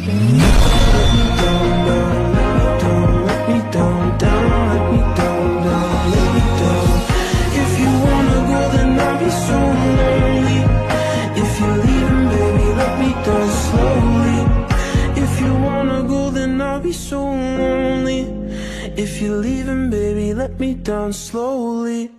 Let me down, down, let me down, let me down, let me down. If you wanna go, then I'll be so lonely. If you're leaving, baby, let me down slowly. If you wanna go, then I'll be so lonely. If you're leaving, baby, let me down slowly.